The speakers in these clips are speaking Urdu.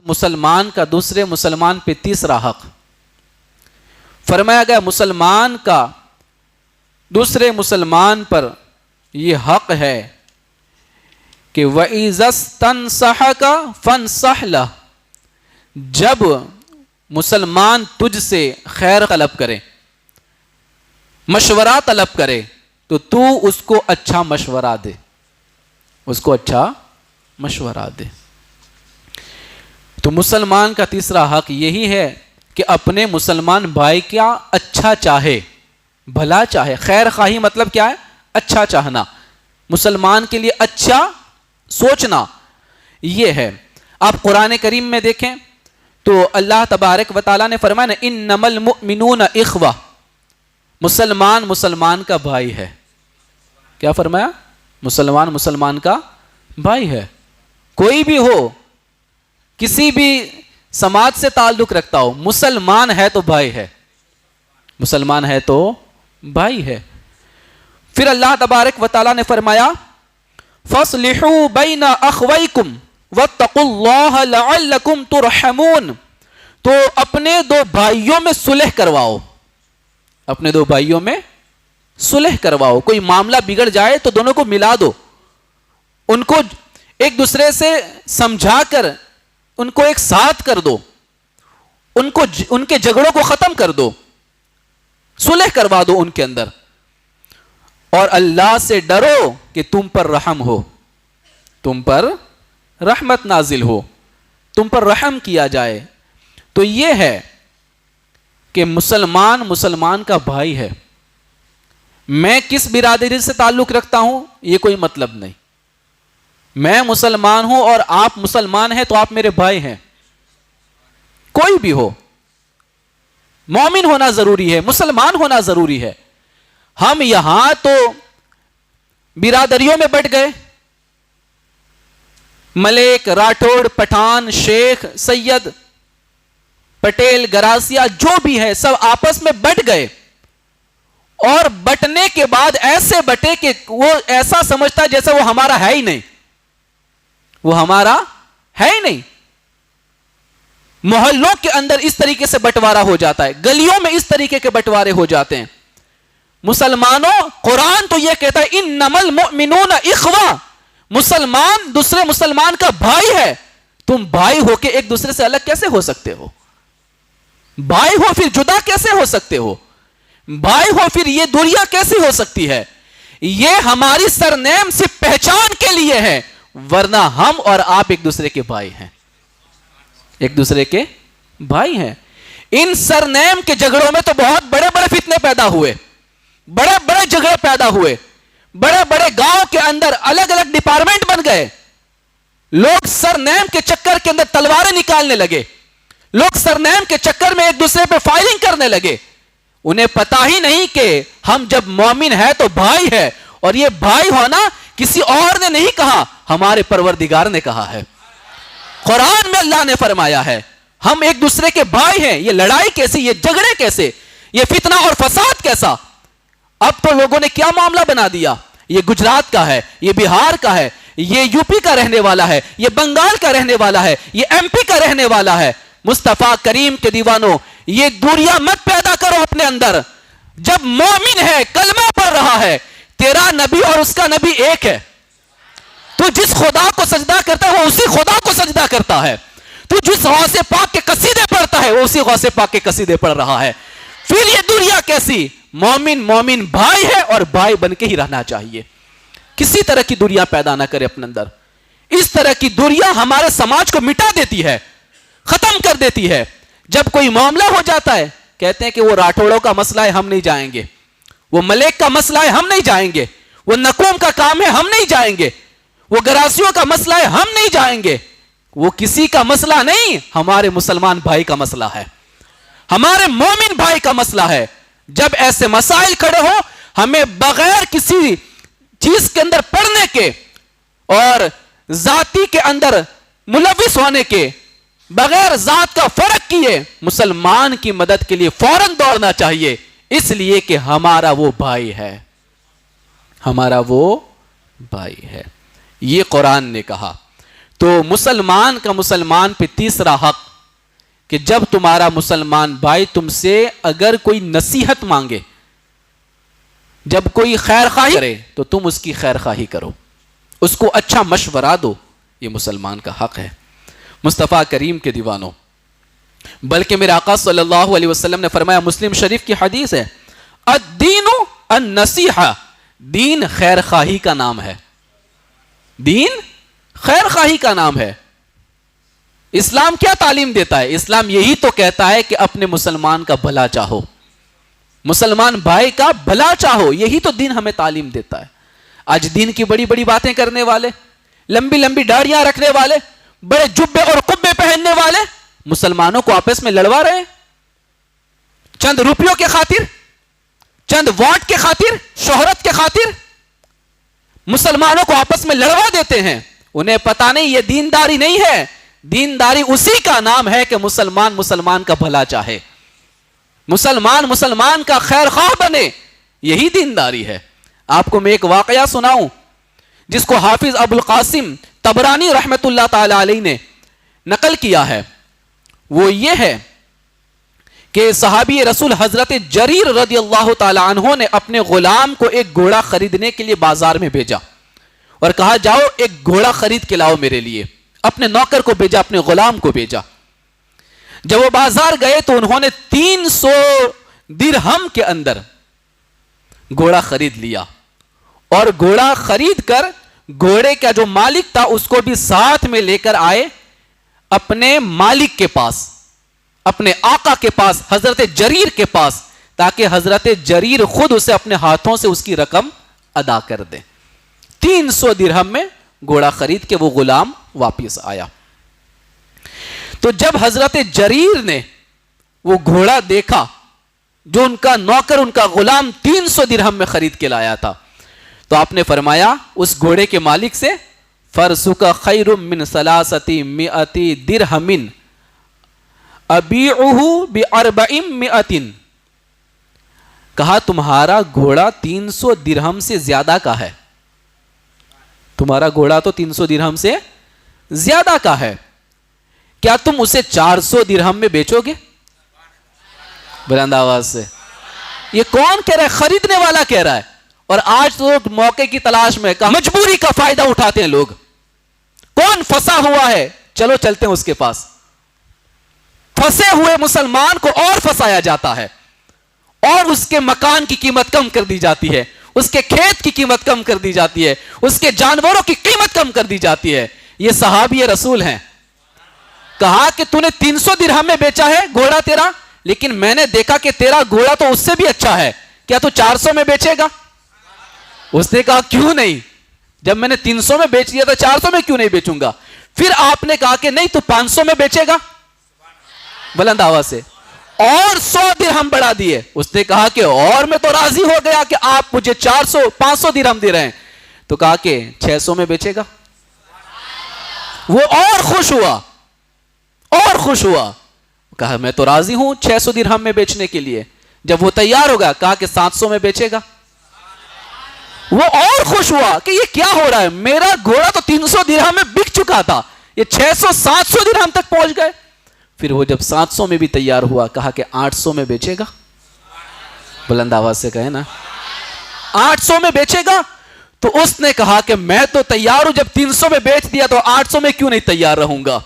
مسلمان کا دوسرے مسلمان پہ تیسرا حق فرمایا گیا، مسلمان کا دوسرے مسلمان پر یہ حق ہے کہ وَإِذَا اسْتَنصَحَكَ فَانصَحْ لَهُ، جب مسلمان تجھ سے خیر طلب کرے، مشورہ طلب کرے، تو اس کو اچھا مشورہ دے، اس کو اچھا مشورہ دے۔ تو مسلمان کا تیسرا حق یہی ہے کہ اپنے مسلمان بھائی کا اچھا چاہے، بھلا چاہے۔ خیر خواہی مطلب کیا ہے؟ اچھا چاہنا، مسلمان کے لیے اچھا سوچنا، یہ ہے۔ آپ قرآن کریم میں دیکھیں تو اللہ تبارک و تعالیٰ نے فرمایا نا انما المؤمنون اخوہ، مسلمان مسلمان کا بھائی ہے۔ کیا فرمایا؟ مسلمان مسلمان کا بھائی ہے۔ کوئی بھی ہو، کسی بھی سماج سے تعلق رکھتا ہو، مسلمان ہے تو بھائی ہے، مسلمان ہے تو بھائی ہے۔ پھر اللہ تبارک و تعالیٰ نے فرمایا فَاصْلِحُوا بَيْنَ أَخْوَيْكُمْ وَاتَّقُوا اللَّهَ لَعَلَّكُمْ تُرْحَمُونَ، تو اپنے دو بھائیوں میں صلح کرواؤ، اپنے دو بھائیوں میں صلح کرواؤ۔ کوئی معاملہ بگڑ جائے تو دونوں کو ملا دو، ان کو ایک دوسرے سے سمجھا کر ان کو ایک ساتھ کر دو، ان کے جھگڑوں کو ختم کر دو، صلح کروا دو ان کے اندر، اور اللہ سے ڈرو کہ تم پر رحم ہو، تم پر رحمت نازل ہو، تم پر رحم کیا جائے۔ تو یہ ہے کہ مسلمان مسلمان کا بھائی ہے۔ میں کس برادری سے تعلق رکھتا ہوں یہ کوئی مطلب نہیں، میں مسلمان ہوں اور آپ مسلمان ہیں تو آپ میرے بھائی ہیں، کوئی بھی ہو، مومن ہونا ضروری ہے، مسلمان ہونا ضروری ہے۔ ہم یہاں تو برادریوں میں بٹ گئے، ملک، راٹھوڑ، پٹھان، شیخ، سید، پٹیل، گراسیا، جو بھی ہے سب آپس میں بٹ گئے، اور بٹنے کے بعد ایسے بٹے کہ وہ ایسا سمجھتا ہے جیسا وہ ہمارا ہے ہی نہیں، وہ ہمارا ہے ہی نہیں۔ محلوں کے اندر اس طریقے سے بٹوارا ہو جاتا ہے، گلیوں میں اس طریقے کے بٹوارے ہو جاتے ہیں۔ مسلمانوں، قرآن تو یہ کہتا ہے انما المؤمنون اخوہ، مسلمان دوسرے مسلمان کا بھائی ہے۔ تم بھائی ہو کے ایک دوسرے سے الگ کیسے ہو سکتے ہو؟ بھائی ہو پھر جدا کیسے ہو سکتے ہو؟ بھائی ہو پھر یہ دوریاں کیسی ہو سکتی ہے؟ یہ ہماری سرنیم صرف پہچان کے لیے ہے، ورنہ ہم اور آپ ایک دوسرے کے بھائی ہیں، ایک دوسرے کے بھائی ہیں۔ ان سرنیم کے جھگڑوں میں تو بہت بڑے بڑے فتنے پیدا ہوئے، بڑے بڑے جھگڑے پیدا ہوئے، بڑے بڑے گاؤں کے اندر الگ الگ ڈپارٹمنٹ بن گئے، لوگ سرنیم کے چکر کے اندر تلواریں نکالنے لگے، لوگ سرنیم کے چکر میں ایک دوسرے پہ فائرنگ کرنے لگے۔ انہیں پتا ہی نہیں کہ ہم جب مومن ہے تو بھائی ہے، اور یہ بھائی ہونا کسی اور نے نہیں کہا، ہمارے پروردگار نے کہا ہے۔ قرآن میں اللہ نے فرمایا ہے ہم ایک دوسرے کے بھائی ہیں۔ یہ لڑائی کیسی، یہ جھگڑے کیسے، یہ فتنہ اور فساد کیسا؟ اب تو لوگوں نے کیا معاملہ بنا دیا، یہ گجرات کا ہے، یہ بہار کا ہے، یہ یو پی کا رہنے والا ہے، یہ بنگال کا رہنے والا ہے، یہ ایم پی کا رہنے والا ہے۔ مصطفیٰ کریم کے دیوانوں، یہ دوریاں مت پیدا کرو اپنے اندر۔ جب مومن ہے، کلمہ پڑھ رہا ہے، تیرا نبی اور اس کا نبی ایک ہے۔ تو جس خدا کو سجدہ کرتا ہے وہ اسی خدا کو سجدہ کرتا ہے، تو جس غوث پاک کے قصیدے پڑھتا ہے وہ اسی غوث پاک کے قصیدے پڑھ رہا ہے۔ پھر یہ دوریاں کیسی؟ مومن مومن بھائی ہے اور بھائی بن کے ہی رہنا چاہیے، کسی طرح کی دوریاں پیدا نہ کرے اپنے اندر۔ اس طرح کی دوریاں ہمارے سماج کو مٹا دیتی ہے، ختم کر دیتی ہے۔ جب کوئی معاملہ ہو جاتا ہے کہتے ہیں کہ وہ راٹھوڑوں کا مسئلہ ہے ہم نہیں جائیں گے، وہ ملیک کا مسئلہ ہے ہم نہیں جائیں گے، وہ نکوم کا کام ہے ہم نہیں جائیں گے، وہ گراسیوں کا مسئلہ ہے ہم نہیں جائیں گے۔ وہ کسی کا مسئلہ نہیں، ہمارے مسلمان بھائی کا مسئلہ ہے، ہمارے مومن بھائی کا مسئلہ ہے۔ جب ایسے مسائل کھڑے ہو، ہمیں بغیر کسی چیز کے اندر پڑھنے کے اور ذاتی کے اندر ملوث ہونے کے، بغیر ذات کا فرق کیے مسلمان کی مدد کے لیے فوراً دوڑنا چاہیے، اس لیے کہ ہمارا وہ بھائی ہے، ہمارا وہ بھائی ہے۔ یہ قرآن نے کہا۔ تو مسلمان کا مسلمان پہ تیسرا حق کہ جب تمہارا مسلمان بھائی تم سے اگر کوئی نصیحت مانگے، جب کوئی خیر خواہی کرے تو تم اس کی خیر خواہی کرو، اس کو اچھا مشورہ دو، یہ مسلمان کا حق ہے۔ مصطفیٰ کریم کے دیوانوں، بلکہ میرے آقا صلی اللہ علیہ وسلم نے فرمایا، مسلم شریف کی حدیث ہے، الدین النصیحہ، دین خیر خواہی کا نام ہے، دین خیر خواہی کا نام ہے۔ اسلام کیا تعلیم دیتا ہے؟ اسلام یہی تو کہتا ہے کہ اپنے مسلمان کا بھلا چاہو، مسلمان بھائی کا بھلا چاہو، یہی تو دین ہمیں تعلیم دیتا ہے۔ آج دین کی بڑی بڑی باتیں کرنے والے، لمبی لمبی داڑیاں رکھنے والے، بڑے جبے اور قبے پہننے والے مسلمانوں کو آپس میں لڑوا رہے ہیں، چند روپیوں کے خاطر، چند واٹ کے خاطر، شہرت کے خاطر مسلمانوں کو آپس میں لڑوا دیتے ہیں۔ انہیں پتا نہیں یہ دینداری نہیں ہے، دینداری اسی کا نام ہے کہ مسلمان مسلمان کا بھلا چاہے، مسلمان مسلمان کا خیر خواہ بنے، یہی دینداری ہے۔ آپ کو میں ایک واقعہ سناؤں جس کو حافظ ابو القاسم طبرانی رحمت اللہ تعالی علیہ نے نقل کیا ہے۔ وہ یہ ہے کہ صحابی رسول حضرت جریر رضی اللہ تعالی عنہ نے اپنے غلام کو ایک گھوڑا خریدنے کے لیے بازار میں بھیجا اور کہا جاؤ ایک گھوڑا خرید کے لاؤ میرے لیے، اپنے نوکر کو بھیجا، اپنے غلام کو بھیجا۔ جب وہ بازار گئے تو انہوں نے 300 درہم کے اندر گھوڑا خرید لیا، اور گھوڑا خرید کر گھوڑے کا جو مالک تھا اس کو بھی ساتھ میں لے کر آئے اپنے مالک کے پاس، اپنے آقا کے پاس، حضرت جریر کے پاس، تاکہ حضرت جریر خود اسے اپنے ہاتھوں سے اس کی رقم ادا کر دے۔ 300 درہم میں گھوڑا خرید کے وہ غلام واپس آیا۔ تو جب حضرت جریر نے وہ گھوڑا دیکھا جو ان کا نوکر، ان کا غلام 300 درہم میں خرید کے لایا تھا، تو آپ نے فرمایا اس گھوڑے کے مالک سے، فرسک خیر من 300 درہم ابیعہ ب400، کہا تمہارا گھوڑا 300 درہم سے زیادہ کا ہے، تمہارا گھوڑا تو 300 درہم سے زیادہ کا ہے، کیا تم اسے 400 درہم میں بیچو گے؟ بلند آواز سے یہ کون کہہ رہا ہے؟ خریدنے والا کہہ رہا ہے۔ اور آج تو موقع کی تلاش میں مجبوری کا فائدہ اٹھاتے ہیں لوگ، کون پھنسا ہوا ہے چلو چلتے ہیں اس کے پاس۔ پھنسے ہوئے مسلمان کو اور پھنسایا جاتا ہے، اور اس کے مکان کی قیمت کم کر دی جاتی ہے، اس کے کھیت کی قیمت کم کر دی جاتی ہے، اس کے جانوروں کی قیمت کم کر دی جاتی ہے۔ یہ صحابی رسول ہیں، کہا کہ تو نے 300 درہم میں بیچا ہے گھوڑا تیرا، لیکن میں نے دیکھا کہ تیرا گھوڑا تو اس سے بھی اچھا ہے، کیا تو 400 میں بیچے گا؟ اس نے کہا کیوں نہیں، جب میں نے 300 میں بیچ دیا تو 400 میں کیوں نہیں بیچوں گا؟ پھر آپ نے کہا کہ نہیں تو 500 میں بیچے گا، بلند آواز سے، اور 100 درہم بڑھا دیے۔ اس نے کہا کہ اور میں تو راضی ہو گیا کہ آپ مجھے 500 درہم دے رہے ہیں، تو کہا کہ 600 میں بیچے گا۔ وہ اور خوش ہوا، اور خوش ہوا، کہا میں تو راضی ہوں 600 درہم میں بیچنے کے لیے۔ جب وہ تیار ہوگا کہا کہ 700 میں بیچے گا۔ وہ اور خوش ہوا کہ یہ کیا ہو رہا ہے، میرا گھوڑا تو 300 درہم میں بک چکا تھا، یہ 600-700 درہم تک پہنچ گئے۔ پھر وہ جب 700 میں بھی تیار ہوا کہا کہ 800 میں بیچے گا، بلند آواز سے کہے نا 800 میں بیچے گا۔ تو اس نے کہا کہ میں تو تیار ہوں، جب 300 میں بیچ دیا تو 800 میں کیوں نہیں تیار رہوں گا۔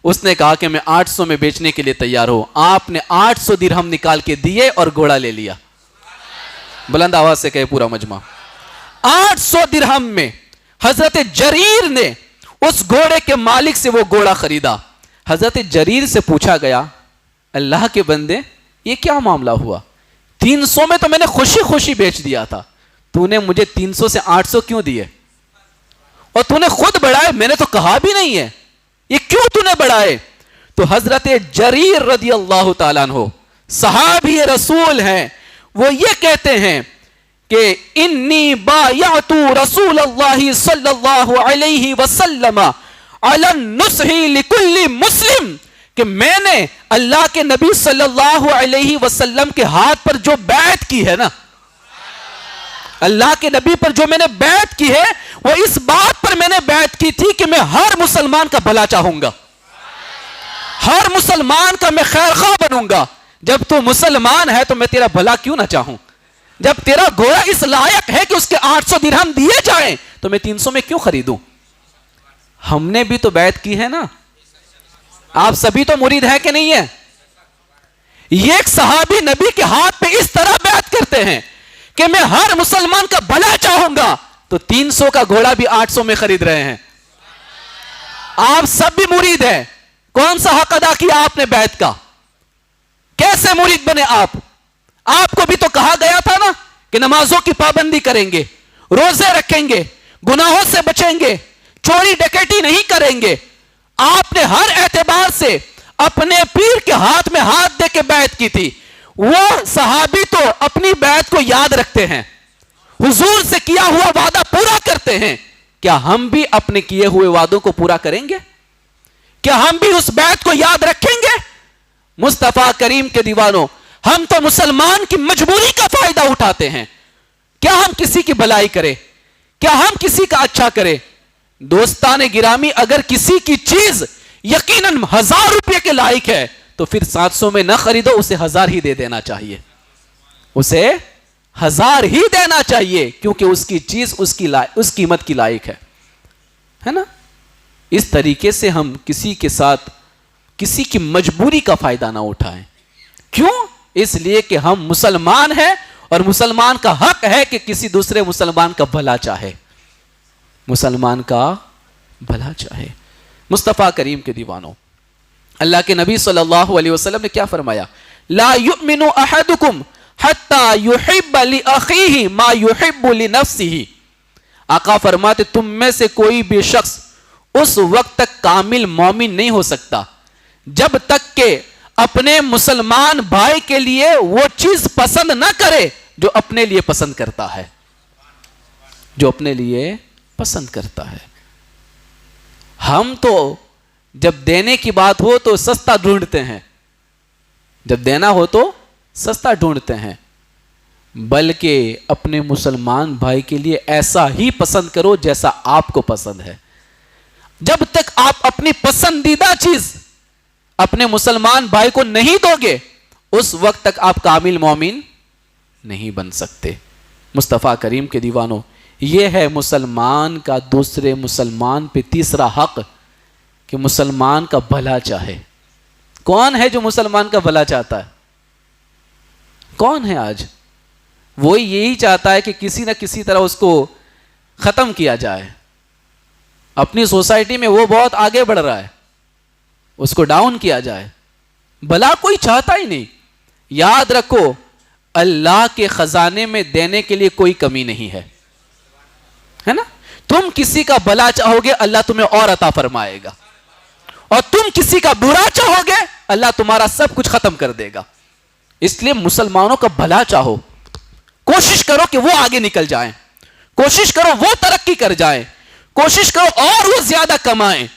اس نے کہا کہ میں 800 میں بیچنے کے لیے تیار ہوں۔ آپ نے 800 درہم نکال کے دیے اور گھوڑا لے لیا، بلند آواز سے کہے پورا مجمع۔ 800 درہم میں حضرت جریر نے اس گھوڑے کے مالک سے وہ گھوڑا خریدا۔ حضرت جریر سے پوچھا گیا، اللہ کے بندے یہ کیا معاملہ ہوا، 300 میں تو میں نے خوشی خوشی بیچ دیا تھا، تو نے مجھے 300 سے 800 کیوں دیے؟ اور تو نے خود بڑھائے، میں نے تو کہا بھی نہیں ہے، یہ کیوں تو نے بڑھائے؟ تو حضرت جریر رضی اللہ تعالیٰ عنہ صحابی رسول ہیں، وہ یہ کہتے ہیں کہ انی بایعت رسول اللہ صلی اللہ علیہ وسلم علی النصح لکل مسلم، کہ میں نے اللہ کے نبی صلی اللہ علیہ وسلم کے ہاتھ پر جو بیعت کی ہے نا، اللہ کے نبی پر جو میں نے بیعت کی ہے وہ اس بات پر میں نے بیعت کی تھی کہ میں ہر مسلمان کا بھلا چاہوں گا، ہر مسلمان کا میں خیر خواہ بنوں گا۔ جب تو مسلمان ہے تو میں تیرا بھلا کیوں نہ چاہوں؟ جب تیرا گھوڑا اس لائق ہے کہ اس کے 800 درہم دیے جائیں تو میں 300 میں کیوں خریدوں؟ ہم نے بھی تو بیعت کی ہے نا، آپ سبھی تو مرید ہیں کہ نہیں ہے؟ یہ ایک صحابی نبی کے ہاتھ پہ اس طرح بیعت کرتے ہیں کہ میں ہر مسلمان کا بھلا چاہوں گا، تو 300 کا گھوڑا بھی 800 میں خرید رہے ہیں۔ آپ سب بھی مرید ہیں، کون سا حق ادا کیا آپ نے بیعت کا؟ کیسے مرید بنے آپ؟ آپ کو بھی تو کہا گیا تھا نا کہ نمازوں کی پابندی کریں گے، روزے رکھیں گے، گناہوں سے بچیں گے، چوری ڈکیٹی نہیں کریں گے۔ آپ نے ہر اعتبار سے اپنے پیر کے ہاتھ میں ہاتھ دے کے بیعت کی تھی۔ وہ صحابی تو اپنی بیعت کو یاد رکھتے ہیں، حضور سے کیا ہوا وعدہ پورا کرتے ہیں۔ کیا ہم بھی اپنے کیے ہوئے وعدوں کو پورا کریں گے؟ کیا ہم بھی اس بیعت کو یاد رکھیں گے؟ مصطفیٰ کریم کے دیوانوں، ہم تو مسلمان کی مجبوری کا فائدہ اٹھاتے ہیں۔ کیا ہم کسی کی بھلائی کریں؟ کیا ہم کسی کا اچھا کریں؟ دوستان گرامی، اگر کسی کی چیز یقیناً 1000 روپے کے لائق ہے تو پھر 700 میں نہ خریدو، اسے 1000 ہی دے دینا چاہیے، اسے 1000 ہی دینا چاہیے، کیونکہ اس کی چیز اس قیمت کی لائق ہے نا؟ اس طریقے سے ہم کسی کے ساتھ کسی کی مجبوری کا فائدہ نہ اٹھائیں۔ کیوں؟ اس لیے کہ ہم مسلمان ہیں اور مسلمان کا حق ہے کہ کسی دوسرے مسلمان کا بھلا چاہے، مسلمان کا بھلا چاہے۔ مصطفیٰ کریم کے دیوانوں، اللہ کے نبی صلی اللہ علیہ وسلم نے کیا فرمایا؟ لا یؤمن احدکم حتی یحب لأخیہ ما یحب لنفسہ۔ آقا فرماتے تم میں سے کوئی بھی شخص اس وقت تک کامل مومن نہیں ہو سکتا جب تک کہ اپنے مسلمان بھائی کے لیے وہ چیز پسند نہ کرے جو اپنے لیے پسند کرتا ہے، جو اپنے لیے پسند کرتا ہے۔ ہم تو جب دینے کی بات ہو تو سستا ڈھونڈتے ہیں، جب دینا ہو تو سستا ڈھونڈتے ہیں، بلکہ اپنے مسلمان بھائی کے لیے ایسا ہی پسند کرو جیسا آپ کو پسند ہے۔ جب تک آپ اپنی پسندیدہ چیز اپنے مسلمان بھائی کو نہیں دو گے اس وقت تک آپ کامل مومن نہیں بن سکتے۔ مصطفیٰ کریم کے دیوانوں، یہ ہے مسلمان کا دوسرے مسلمان پہ تیسرا حق کہ مسلمان کا بھلا چاہے۔ کون ہے جو مسلمان کا بھلا چاہتا ہے؟ کون ہے آج؟ وہی یہی چاہتا ہے کہ کسی نہ کسی طرح اس کو ختم کیا جائے۔ اپنی سوسائٹی میں وہ بہت آگے بڑھ رہا ہے، اس کو ڈاؤن کیا جائے، بھلا کوئی چاہتا ہی نہیں۔ یاد رکھو، اللہ کے خزانے میں دینے کے لیے کوئی کمی نہیں ہے نا؟ تم کسی کا بھلا چاہو گے اللہ تمہیں اور عطا فرمائے گا، اور تم کسی کا برا چاہو گے اللہ تمہارا سب کچھ ختم کر دے گا۔ اس لیے مسلمانوں کا بھلا چاہو، کوشش کرو کہ وہ آگے نکل جائیں، کوشش کرو وہ ترقی کر جائیں، کوشش کرو اور وہ زیادہ کمائیں۔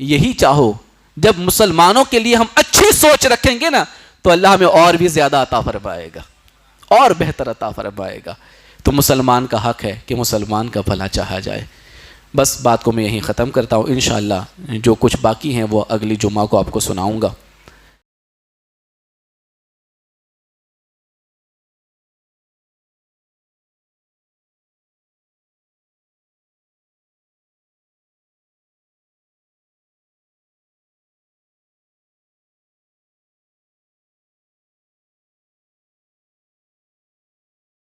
یہی چاہو۔ جب مسلمانوں کے لیے ہم اچھی سوچ رکھیں گے نا تو اللہ ہمیں اور بھی زیادہ عطا فرمائے گا، اور بہتر عطا فرمائے گا۔ تو مسلمان کا حق ہے کہ مسلمان کا بھلا چاہا جائے۔ بس بات کو میں یہیں ختم کرتا ہوں، انشاءاللہ جو کچھ باقی ہیں وہ اگلی جمعہ کو آپ کو سناؤں گا۔